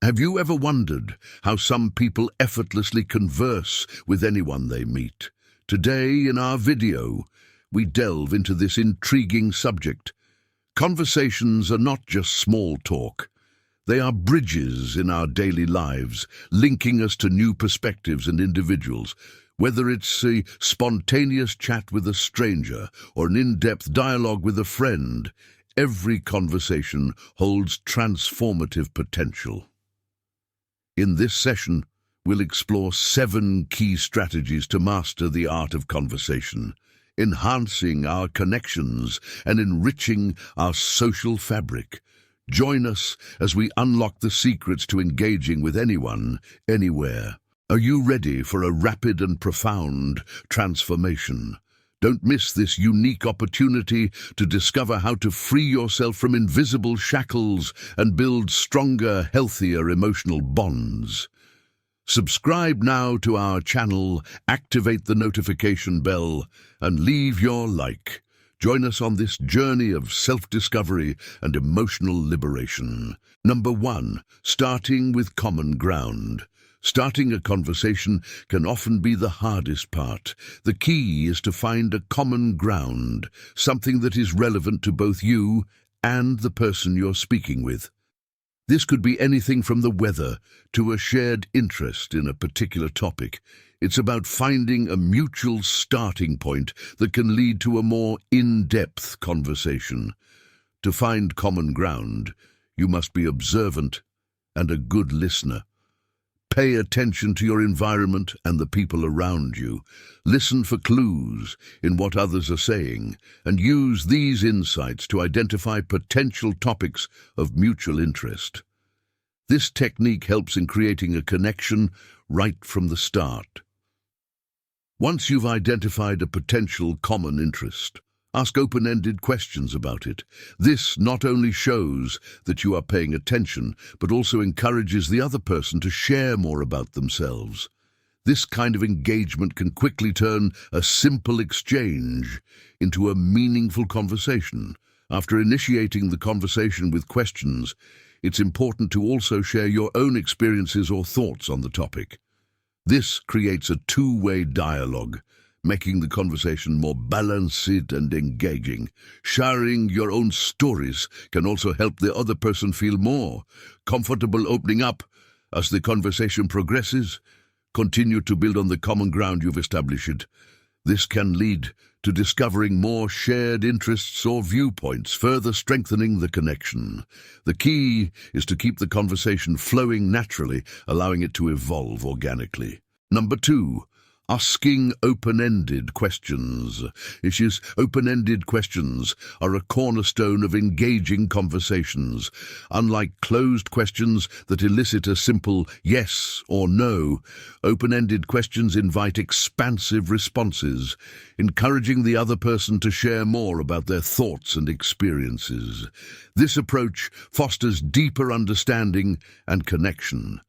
Have you ever wondered how some people effortlessly converse with anyone they meet? Today, in our video, we delve into this intriguing subject. Conversations are not just small talk. They are bridges in our daily lives, linking us to new perspectives and individuals. Whether it's a spontaneous chat with a stranger or an in-depth dialogue with a friend, every conversation holds transformative potential. In this session, we'll explore 7 key strategies to master the art of conversation, enhancing our connections and enriching our social fabric. Join us as we unlock the secrets to engaging with anyone, anywhere. Are you ready for a rapid and profound transformation? Don't miss this unique opportunity to discover how to free yourself from invisible shackles and build stronger, healthier emotional bonds. Subscribe now to our channel, activate the notification bell, and leave your like. Join us on this journey of self-discovery and emotional liberation. Number 1, starting with common ground. Starting a conversation can often be the hardest part. The key is to find a common ground, something that is relevant to both you and the person you're speaking with. This could be anything from the weather to a shared interest in a particular topic. It's about finding a mutual starting point that can lead to a more in-depth conversation. To find common ground, you must be observant and a good listener. Pay attention to your environment and the people around you. Listen for clues in what others are saying, and use these insights to identify potential topics of mutual interest. This technique helps in creating a connection right from the start. Once you've identified a potential common interest, ask open-ended questions about it. This not only shows that you are paying attention, but also encourages the other person to share more about themselves. This kind of engagement can quickly turn a simple exchange into a meaningful conversation. After initiating the conversation with questions, it's important to also share your own experiences or thoughts on the topic. This creates a two-way dialogue, making the conversation more balanced and engaging. Sharing your own stories can also help the other person feel more comfortable opening up. As the conversation progresses, continue to build on the common ground you've established. This can lead to discovering more shared interests or viewpoints, further strengthening the connection. The key is to keep the conversation flowing naturally, allowing it to evolve organically. Number 2, asking open-ended questions. Open-ended questions are a cornerstone of engaging conversations. Unlike closed questions that elicit a simple yes or no, open-ended questions invite expansive responses, encouraging the other person to share more about their thoughts and experiences. This approach fosters deeper understanding and connection.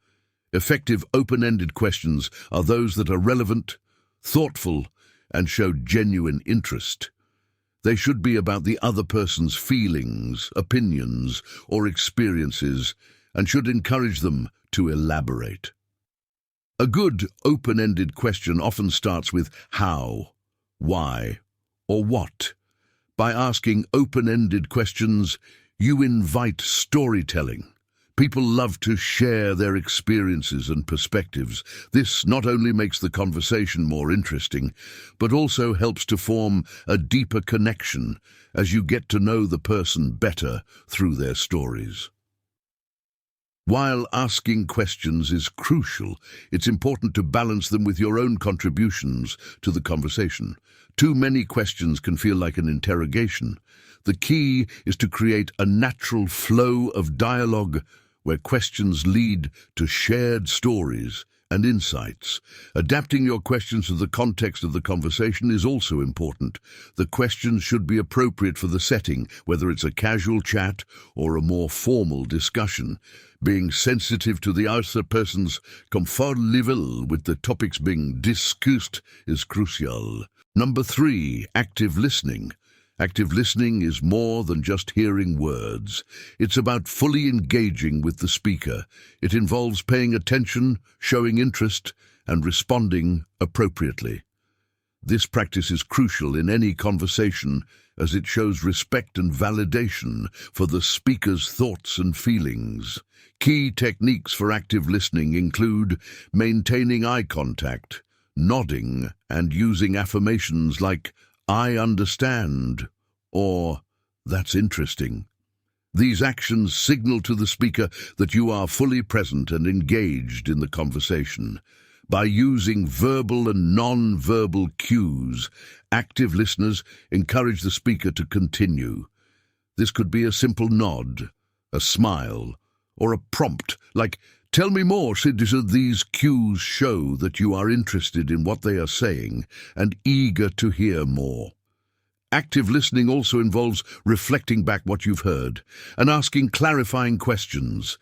Effective open-ended questions are those that are relevant, thoughtful, and show genuine interest. They should be about the other person's feelings, opinions, or experiences, and should encourage them to elaborate. A good open-ended question often starts with how, why, or what. By asking open-ended questions, you invite storytelling. People love to share their experiences and perspectives. This not only makes the conversation more interesting, but also helps to form a deeper connection as you get to know the person better through their stories. While asking questions is crucial, it's important to balance them with your own contributions to the conversation. Too many questions can feel like an interrogation. The key is to create a natural flow of dialogue where questions lead to shared stories and insights. Adapting your questions to the context of the conversation is also important. The questions should be appropriate for the setting, whether it's a casual chat or a more formal discussion. Being sensitive to the other person's comfort level with the topics being discussed is crucial. Number 3, active listening. Active listening is more than just hearing words. It's about fully engaging with the speaker. It involves paying attention, showing interest, and responding appropriately. This practice is crucial in any conversation as it shows respect and validation for the speaker's thoughts and feelings. Key techniques for active listening include maintaining eye contact, nodding, and using affirmations like, "I understand," or "That's interesting." These actions signal to the speaker that you are fully present and engaged in the conversation. By using verbal and non-verbal cues, active listeners encourage the speaker to continue. This could be a simple nod, a smile, or a prompt like, "Tell me more." These cues show that you are interested in what they are saying and eager to hear more. Active listening also involves reflecting back what you've heard and asking clarifying questions.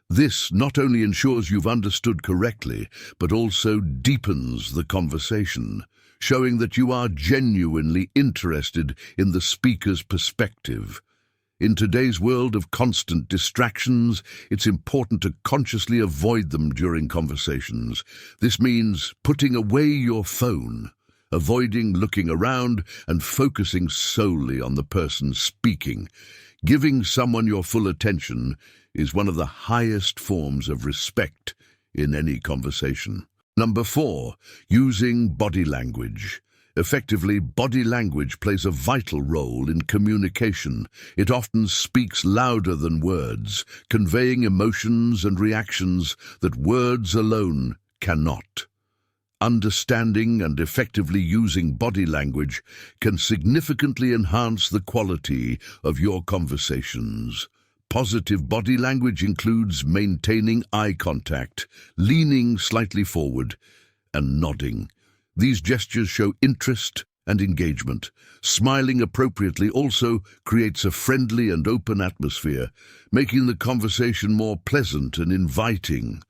This not only ensures you've understood correctly, but also deepens the conversation, showing that you are genuinely interested in the speaker's perspective. In today's world of constant distractions, it's important to consciously avoid them during conversations. This means putting away your phone, avoiding looking around, and focusing solely on the person speaking. Giving someone your full attention is one of the highest forms of respect in any conversation. Number 4, using body language. Effectively, body language plays a vital role in communication. It often speaks louder than words, conveying emotions and reactions that words alone cannot. Understanding and effectively using body language can significantly enhance the quality of your conversations. Positive body language includes maintaining eye contact, leaning slightly forward, and nodding. These gestures show interest and engagement. Smiling appropriately also creates a friendly and open atmosphere, making the conversation more pleasant and inviting.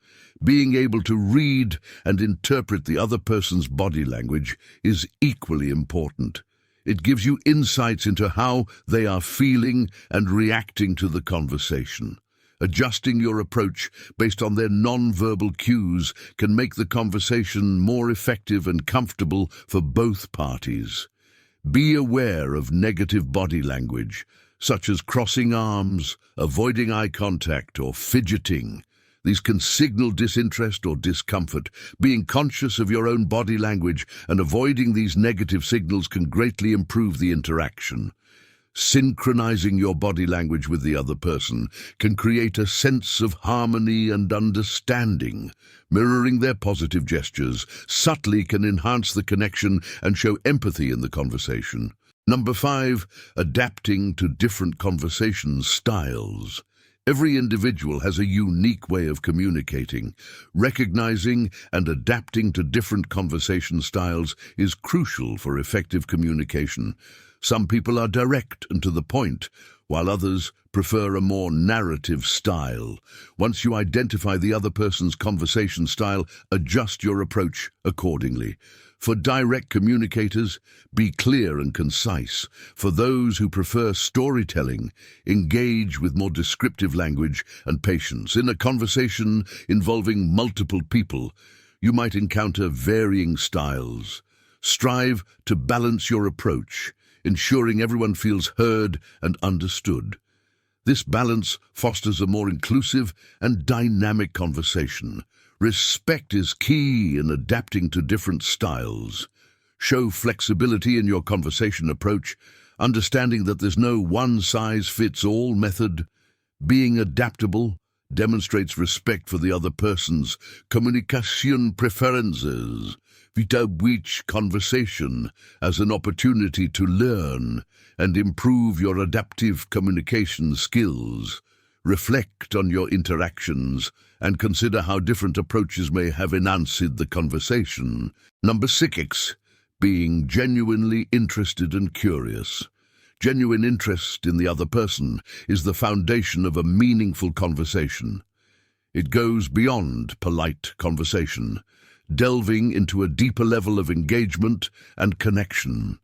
Being able to read and interpret the other person's body language is equally important. It gives you insights into how they are feeling and reacting to the conversation. Adjusting your approach based on their non-verbal cues can make the conversation more effective and comfortable for both parties. Be aware of negative body language, such as crossing arms, avoiding eye contact, or fidgeting. These can signal disinterest or discomfort. Being conscious of your own body language and avoiding these negative signals can greatly improve the interaction. Synchronizing your body language with the other person can create a sense of harmony and understanding. Mirroring their positive gestures subtly can enhance the connection and show empathy in the conversation. Number 5, adapting to different conversation styles. Every individual has a unique way of communicating. Recognizing and adapting to different conversation styles is crucial for effective communication. Some people are direct and to the point, while others prefer a more narrative style. Once you identify the other person's conversation style, adjust your approach accordingly. For direct communicators, be clear and concise. For those who prefer storytelling, engage with more descriptive language and patience. In a conversation involving multiple people, you might encounter varying styles. Strive to balance your approach, ensuring everyone feels heard and understood. This balance fosters a more inclusive and dynamic conversation. Respect is key in adapting to different styles. Show flexibility in your conversation approach, understanding that there's no one-size-fits-all method. Being adaptable demonstrates respect for the other person's communication preferences. Each conversation as an opportunity to learn and improve your adaptive communication skills. Reflect on your interactions and consider how different approaches may have enhanced the conversation. Number 6, being genuinely interested and curious. Genuine interest in the other person is the foundation of a meaningful conversation. It goes beyond polite conversation, delving into a deeper level of engagement and connection.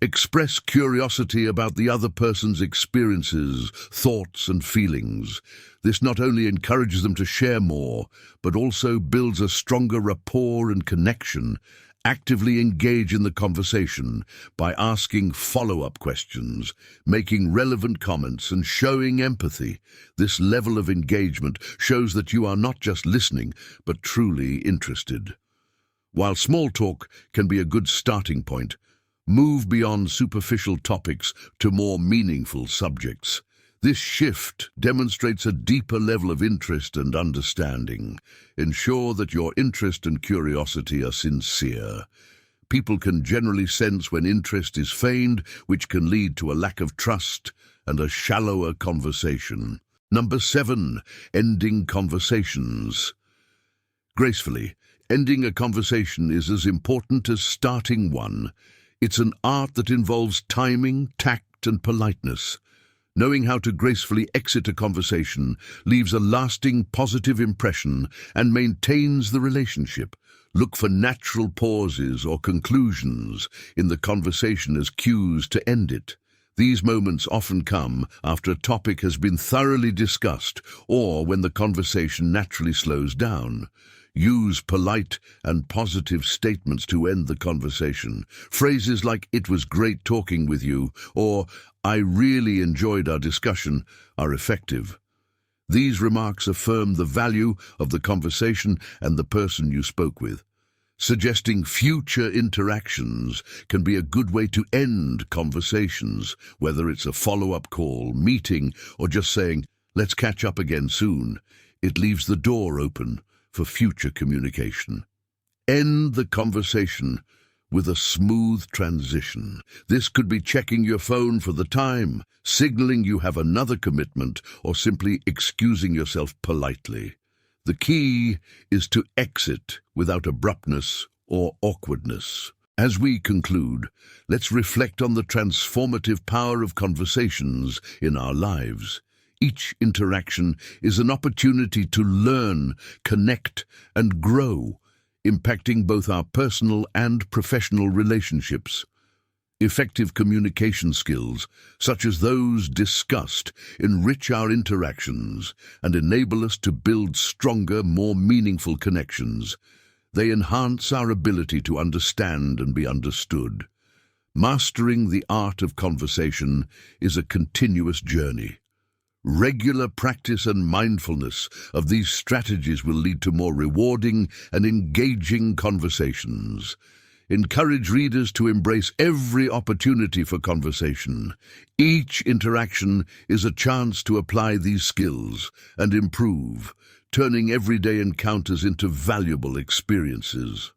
Express curiosity about the other person's experiences, thoughts, and feelings. This not only encourages them to share more, but also builds a stronger rapport and connection. Actively engage in the conversation by asking follow-up questions, making relevant comments, and showing empathy. This level of engagement shows that you are not just listening, but truly interested. While small talk can be a good starting point, move beyond superficial topics to more meaningful subjects. This shift demonstrates a deeper level of interest and understanding. Ensure that your interest and curiosity are sincere. People can generally sense when interest is feigned, which can lead to a lack of trust and a shallower conversation. Number 7, ending conversations. Gracefully, ending a conversation is as important as starting one. It's an art that involves timing, tact, and politeness. Knowing how to gracefully exit a conversation leaves a lasting positive impression and maintains the relationship. Look for natural pauses or conclusions in the conversation as cues to end it. These moments often come after a topic has been thoroughly discussed or when the conversation naturally slows down. Use polite and positive statements to end the conversation. Phrases like, "It was great talking with you," or "I really enjoyed our discussion," are effective. These remarks affirm the value of the conversation and the person you spoke with. Suggesting future interactions can be a good way to end conversations, whether it's a follow-up call, meeting, or just saying, "Let's catch up again soon." It leaves the door open for future communication. End the conversation with a smooth transition. This could be checking your phone for the time, signaling you have another commitment, or simply excusing yourself politely. The key is to exit without abruptness or awkwardness. As we conclude, let's reflect on the transformative power of conversations in our lives. Each interaction is an opportunity to learn, connect, and grow, impacting both our personal and professional relationships. Effective communication skills, such as those discussed, enrich our interactions and enable us to build stronger, more meaningful connections. They enhance our ability to understand and be understood. Mastering the art of conversation is a continuous journey. Regular practice and mindfulness of these strategies will lead to more rewarding and engaging conversations. Encourage readers to embrace every opportunity for conversation. Each interaction is a chance to apply these skills and improve, turning everyday encounters into valuable experiences.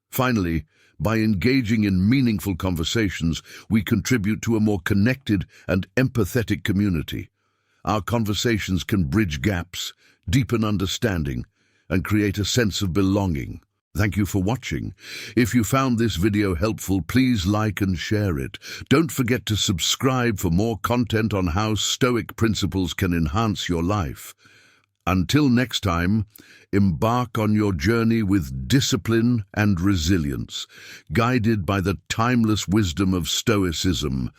Finally, by engaging in meaningful conversations, we contribute to a more connected and empathetic community. Our conversations can bridge gaps, deepen understanding, and create a sense of belonging. Thank you for watching. If you found this video helpful, please like and share it. Don't forget to subscribe for more content on how Stoic principles can enhance your life. Until next time, embark on your journey with discipline and resilience, guided by the timeless wisdom of Stoicism.